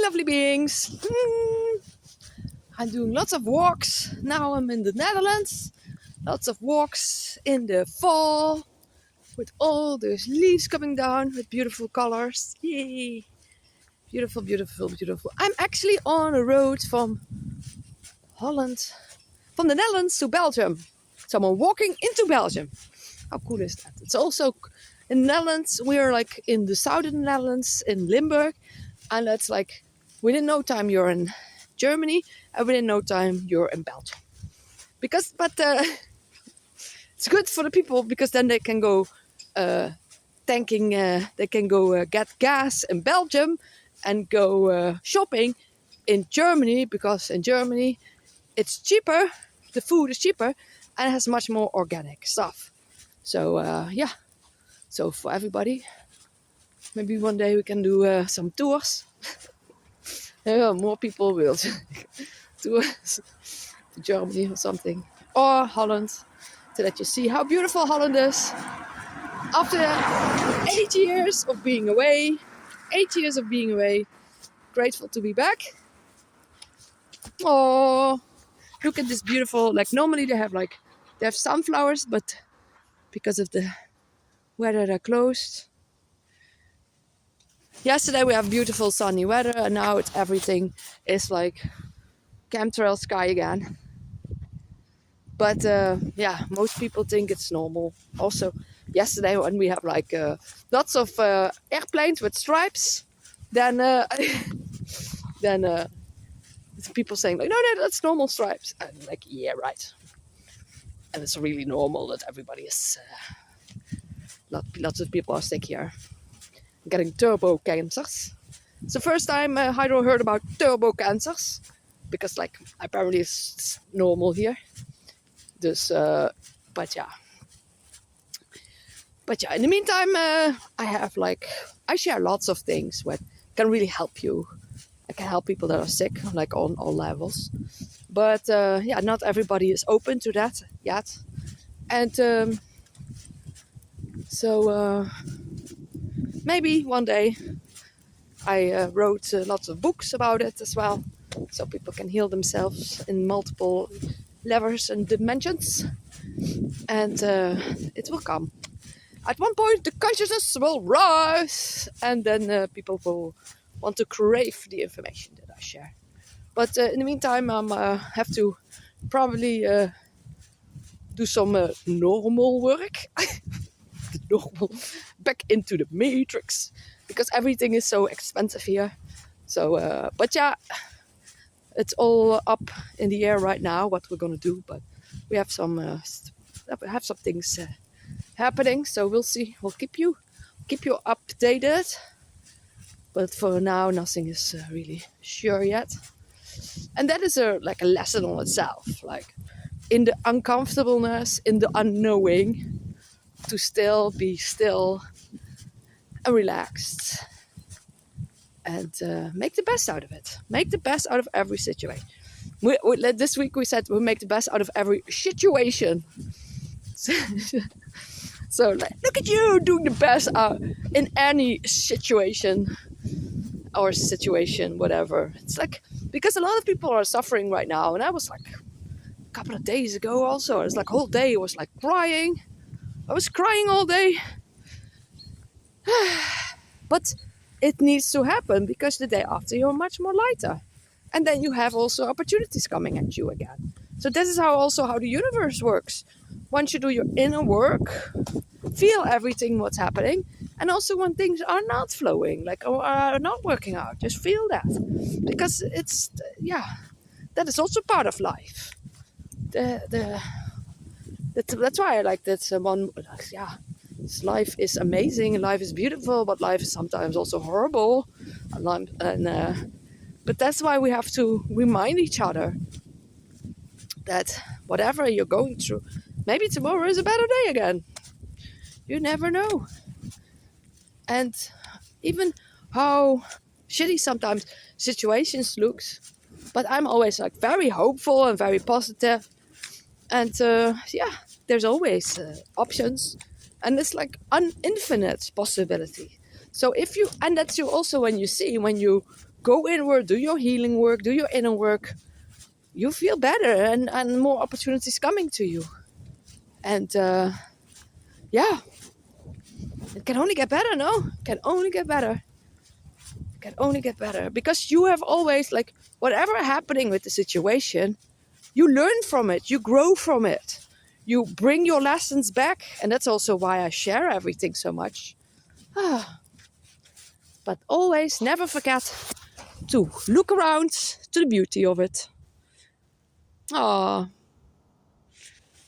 lovely beings. I'm doing lots of walks. Now I'm in the Netherlands. Lots of walks in the fall with all those leaves coming down with beautiful colors. Yay! Beautiful, beautiful, beautiful. I'm actually on a road from the Netherlands to Belgium. So I'm walking into Belgium. How cool is that? It's also in the Netherlands. We're like in the southern Netherlands in Limburg. And that's like within no time you're in Germany, and within no time you're in Belgium. It's good for the people because then they can go tanking. They can go get gas in Belgium and go shopping in Germany, because in Germany it's cheaper. The food is cheaper and it has much more organic stuff. So yeah. So for everybody, maybe one day we can do some tours. More people will tours to Germany or something, or Holland, so that you see how beautiful Holland is. After 8 years of being away, grateful to be back. Oh, look at this beautiful, like normally they have sunflowers, but because of the weather they're closed. Yesterday we have beautiful sunny weather, and now everything is like chemtrail sky again. But yeah, most people think it's normal. Also, yesterday when we have like lots of airplanes with stripes, then people saying like, no, that's normal stripes. And I'm like, yeah, right. And it's really normal that everybody is, lots of people are sick here. Getting turbo cancers. It's the first time Hydro heard about turbo cancers, because like apparently it's normal here. Dus, but yeah, in the meantime, I share lots of things that can really help you. I can help people that are sick, like on all levels. But yeah, not everybody is open to that yet. And so maybe one day I wrote lots of books about it as well, so people can heal themselves in multiple levels and dimensions. And it will come. At one point, the consciousness will rise, and then people will want to crave the information that I share. But in the meantime, I have to probably do some normal work. The normal, back into the matrix, because everything is so expensive here. So, but yeah, it's all up in the air right now what we're gonna do. But we have some things happening, so we'll see. We'll keep you updated. But for now, nothing is really sure yet. And that is like a lesson on itself, like in the uncomfortableness, in the unknowing, to still be still and relaxed, and make the best out of it. Make the best out of every situation. This week we said we'll make the best out of every situation. So like, look at you doing the best out in any situation or situation, whatever. It's like, because a lot of people are suffering right now, and I was like a couple of days ago also. It's like whole day I was like crying. I was crying all day. But it needs to happen, because the day after you're much more lighter. And then you have also opportunities coming at you again. So this is how the universe works. Once you do your inner work, feel everything what's happening. And also when things are not flowing, like, or are not working out, just feel that. Because it's, yeah, that is also part of life. That's why I like that one. Yeah, life is amazing, life is beautiful, but life is sometimes also horrible. But that's why we have to remind each other that whatever you're going through, maybe tomorrow is a better day again. You never know. And even how shitty sometimes situations looks, but I'm always like very hopeful and very positive. And yeah, there's always options, and it's like an infinite possibility. So and that's you also when you go inward, do your healing work, do your inner work, you feel better and more opportunities coming to you. And yeah, it can only get better, no? It can only get better. It can only get better. Because you have always, like, whatever happening with the situation, you learn from it, you grow from it. You bring your lessons back. And that's also why I share everything so much. But always never forget to look around to the beauty of it.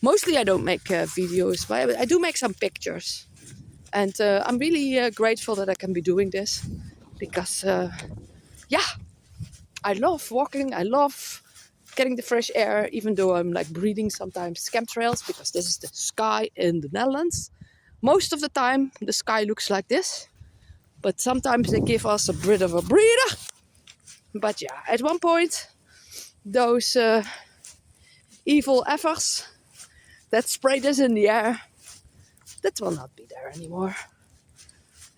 Mostly I don't make videos, but I do make some pictures. And I'm really grateful that I can be doing this. Because, I love walking. I love getting the fresh air, even though I'm like breathing sometimes chemtrails, because this is the sky in the Netherlands. Most of the time, the sky looks like this. But sometimes they give us a bit of a breather. But yeah, at one point, those evil efforts that sprayed us in the air, that will not be there anymore.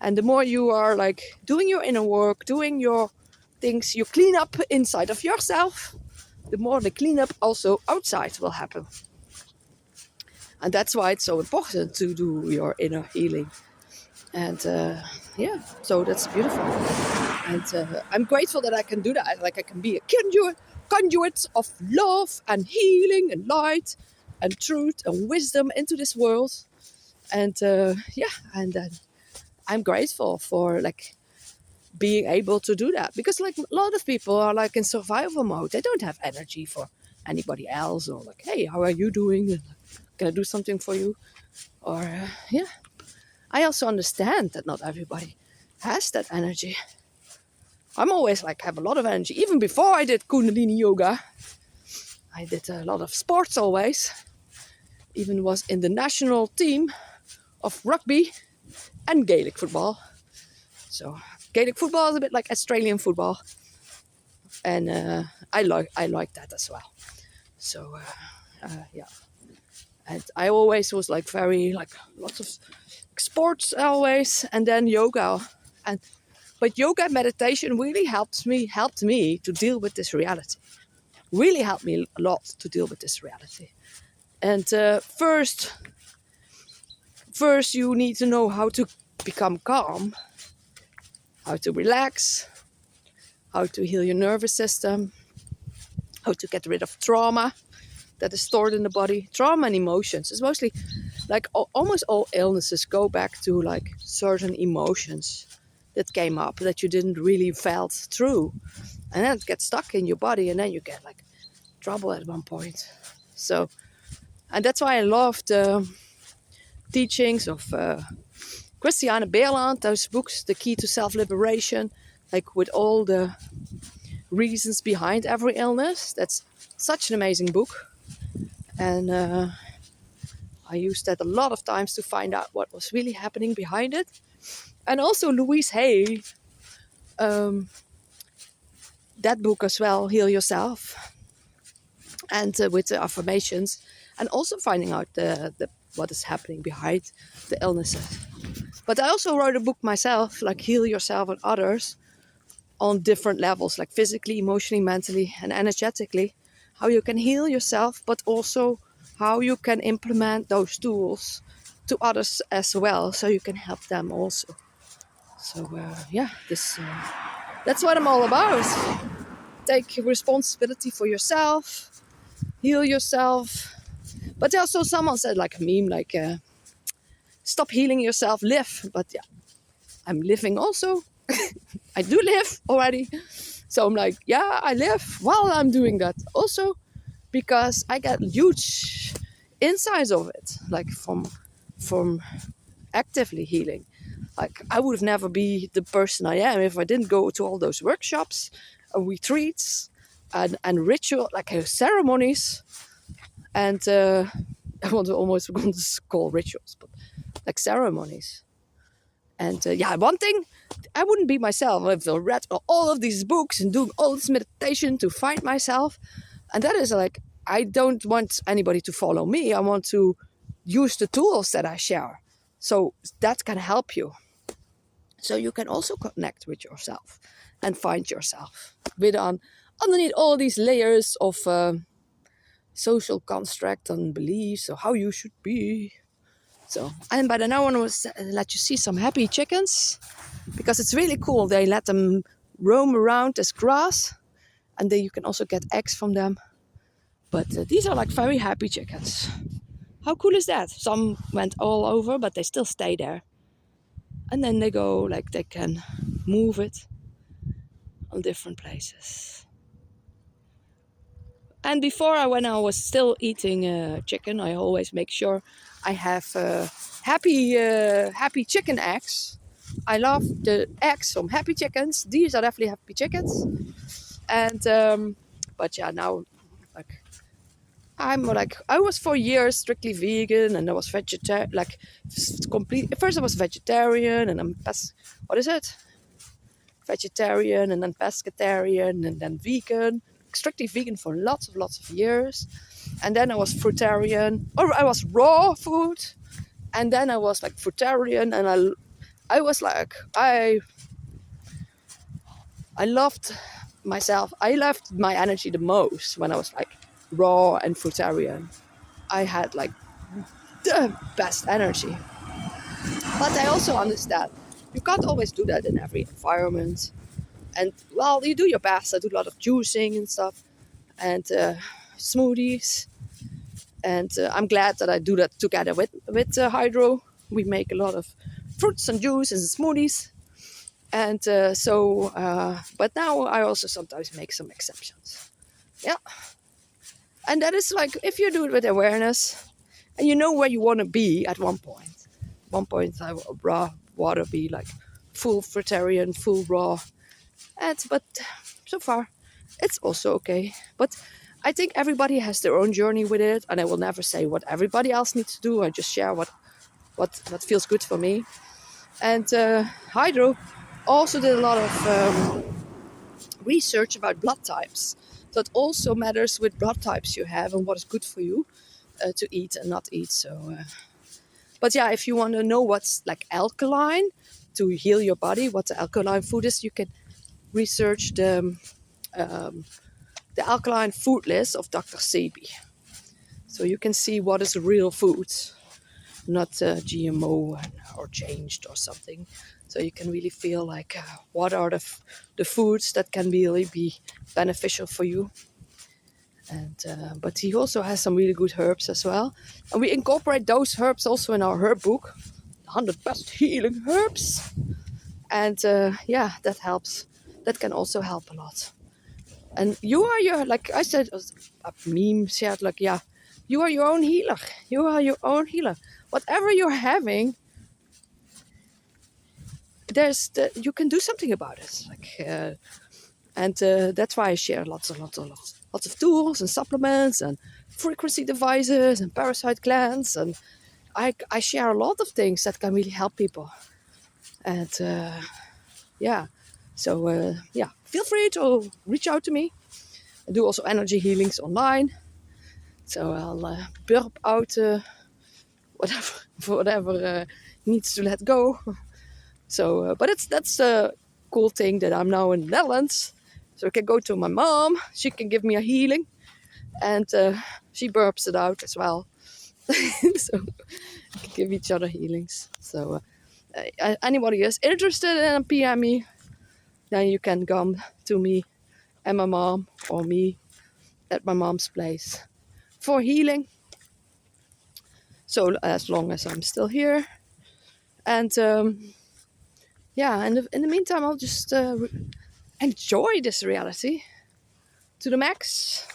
And the more you are like doing your inner work, doing your things, you clean up inside of yourself, the more the cleanup also outside will happen. And that's why it's so important to do your inner healing. And so that's beautiful. And I'm grateful that I can do that. Like I can be a conduit of love and healing and light and truth and wisdom into this world. And and then I'm grateful for like being able to do that, because like a lot of people are like in survival mode. They don't have energy for anybody else, or like, hey, how are you doing? Can I do something for you? Or I also understand that not everybody has that energy. I'm always like have a lot of energy. Even before I did Kundalini yoga, I did a lot of sports always. Even was in the national team of rugby and Gaelic football. So Gaelic football is a bit like Australian football, and I like that as well. So and I always was like very like lots of sports always, and then yoga, but yoga and meditation really helped me to deal with this reality. Really helped me a lot to deal with this reality. And first you need to know how to become calm, how to relax, how to heal your nervous system, how to get rid of trauma that is stored in the body. Trauma and emotions is mostly like almost all illnesses go back to like certain emotions that came up that you didn't really felt through, and then it gets stuck in your body, and then you get like trouble at one point. So, and that's why I love the teachings of Christiane Beerland, those books, The Key to Self-Liberation, like with all the reasons behind every illness. That's such an amazing book. And I used that a lot of times to find out what was really happening behind it. And also Louise Hay, that book as well, Heal Yourself. And with the affirmations, and also finding out the what is happening behind the illnesses. But I also wrote a book myself, like Heal Yourself and Others, on different levels, like physically, emotionally, mentally, and energetically. How you can heal yourself, but also how you can implement those tools to others as well, so you can help them also. So that's what I'm all about. Take responsibility for yourself, heal yourself. But also someone said like a meme, like stop healing yourself, live. But yeah, I'm living also. I do live already. So I'm like, yeah, I live while I'm doing that also, because I get huge insights of it, like from actively healing. Like I would never be the person I am if I didn't go to all those workshops, retreats, and ritual, like ceremonies, and I want to call rituals, but like ceremonies. And one thing, I wouldn't be myself if I read all of these books and doing all this meditation to find myself. And that is like, I don't want anybody to follow me. I want to use the tools that I share. So that can help you. So you can also connect with yourself and find yourself underneath all these layers of social construct and beliefs of how you should be. So, and by the now I was let you see some happy chickens, because it's really cool. They let them roam around as grass, and then you can also get eggs from them. But these are like very happy chickens. How cool is that? Some went all over, but they still stay there. And then they go, like they can move it on different places. And before, when I was still eating chicken, I always make sure I have happy chicken eggs. I love the eggs from happy chickens. These are definitely happy chickens. And but yeah, now I was for years strictly vegan, and I was vegetarian, First I was vegetarian, and I'm vegetarian, and then pescatarian, and then vegan. Strictly vegan for lots of years, and then I was fruitarian, or I was raw food, and then I was like fruitarian, and I was like I loved myself. I loved my energy the most when I was like raw and fruitarian. I had like the best energy. But I also understand you can't always do that in every environment. And well, you do your best. I do a lot of juicing and stuff, and smoothies. And I'm glad that I do that together with Hydro. We make a lot of fruits and juices and smoothies. And but now I also sometimes make some exceptions. Yeah. And that is like, if you do it with awareness, and you know where you want to be at one point. One point I want to be like full fruitarian, full raw. But so far, it's also okay. But I think everybody has their own journey with it, and I will never say what everybody else needs to do. I just share what feels good for me. And Hydro also did a lot of research about blood types. So it also matters which blood types you have and what is good for you to eat and not eat. So, but yeah, if you want to know what's like alkaline to heal your body, what the alkaline food is, you can research the alkaline food list of Dr. Sebi. So you can see what is real food, not GMO or changed or something. So you can really feel like what are the foods that can really be beneficial for you. And but he also has some really good herbs as well. And we incorporate those herbs also in our herb book, 100 Best Healing Herbs. And yeah, that helps. That can also help a lot. And you are like I said, a meme shared, like, yeah, you are your own healer. You are your own healer. Whatever you're having, you can do something about it. And that's why I share lots of tools and supplements and frequency devices and parasite glands. And I share a lot of things that can really help people. And yeah, so yeah, feel free to reach out to me. I do also energy healings online. So I'll burp out whatever needs to let go. So, but that's a cool thing that I'm now in the Netherlands. So I can go to my mom. She can give me a healing. And she burps it out as well. So we can give each other healings. So anybody is interested in PM me, then you can come to me and my mom, or me at my mom's place for healing. So as long as I'm still here. And yeah, and in the meantime, I'll just enjoy this reality to the max.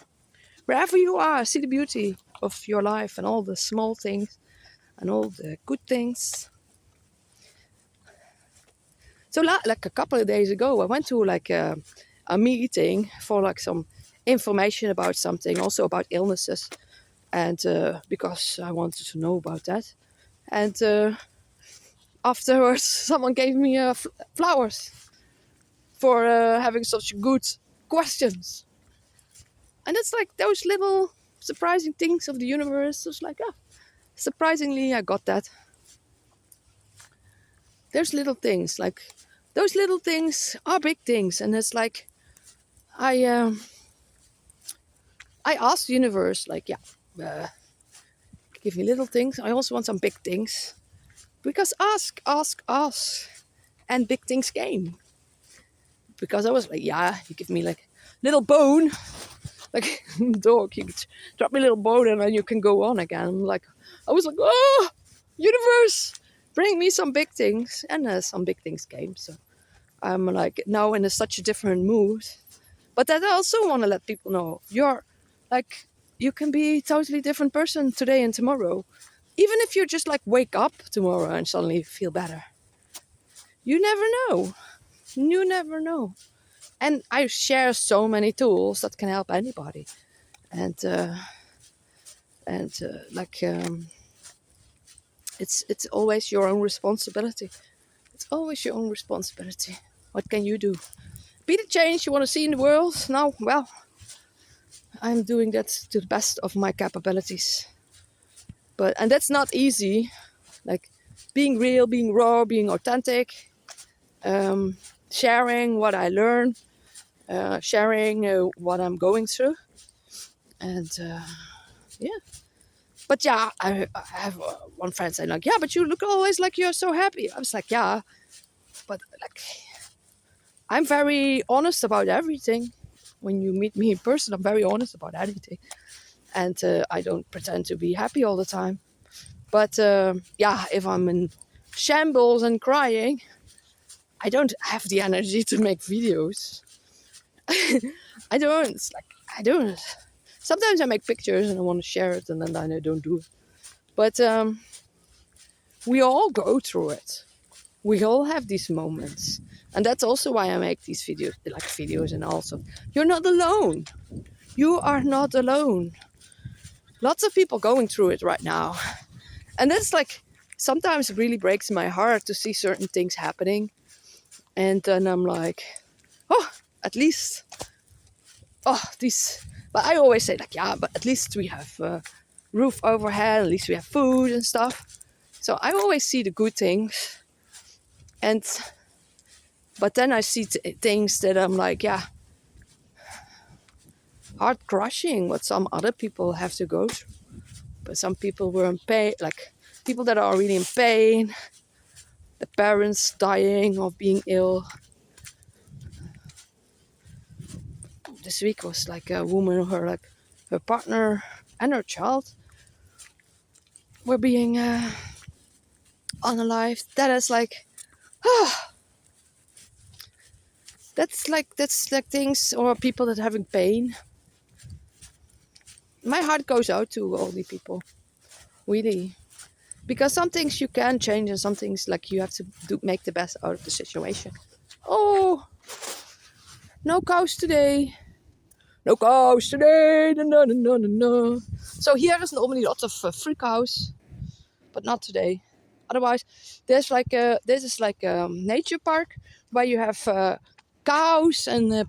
Wherever you are, see the beauty of your life and all the small things and all the good things. So like a couple of days ago, I went to like a meeting for like some information about something, also about illnesses. And because I wanted to know about that. And afterwards, someone gave me flowers for having such good questions. And it's like those little surprising things of the universe. It's like, surprisingly, I got that. There's little things like those little things are big things. And it's like, I asked the universe, like, give me little things. I also want some big things. Because ask, and big things came. Because I was like, you give me like little bone, like dog, you drop me a little bone and then you can go on again. Like, I was like, oh, universe, bring me some big things. And some big things came. So I'm like now in such a different mood. But I also want to let people know, you can be a totally different person today and tomorrow. Even if you just like wake up tomorrow and suddenly feel better. You never know. You never know. And I share so many tools that can help anybody. And it's always your own responsibility. It's always your own responsibility. What can you do? Be the change you want to see in the world. Now, well, I'm doing that to the best of my capabilities. And that's not easy. Like being real, being raw, being authentic, sharing what I learn, sharing what I'm going through. And yeah. But yeah, I have one friend saying like, but you look always like you're so happy. I was like, but like, I'm very honest about everything. When you meet me in person, I'm very honest about anything. And I don't pretend to be happy all the time. But if I'm in shambles and crying, I don't have the energy to make videos. I don't. It's like, I don't. Sometimes I make pictures and I want to share it and then I don't do it. But we all go through it. We all have these moments. And that's also why I make these videos and also, you're not alone. You are not alone. Lots of people going through it right now. And that's like, sometimes it really breaks my heart to see certain things happening. And then I'm like, at least, but I always say like, but at least we have a roof overhead, at least we have food and stuff. So I always see the good things. But then I see things that I'm like, heart crushing what some other people have to go through. But some people were in pain, like people that are really in pain, the parents dying or being ill. This week was like a woman, her partner and her child were being unalived. That is like, that's like things, or people that are having pain. My heart goes out to all the people, really, because some things you can change and some things like you have to make the best out of the situation. Oh, no cows today. No cows today. No. So here is normally lots of free cows, but not today. Otherwise, this is like a nature park where you have cows and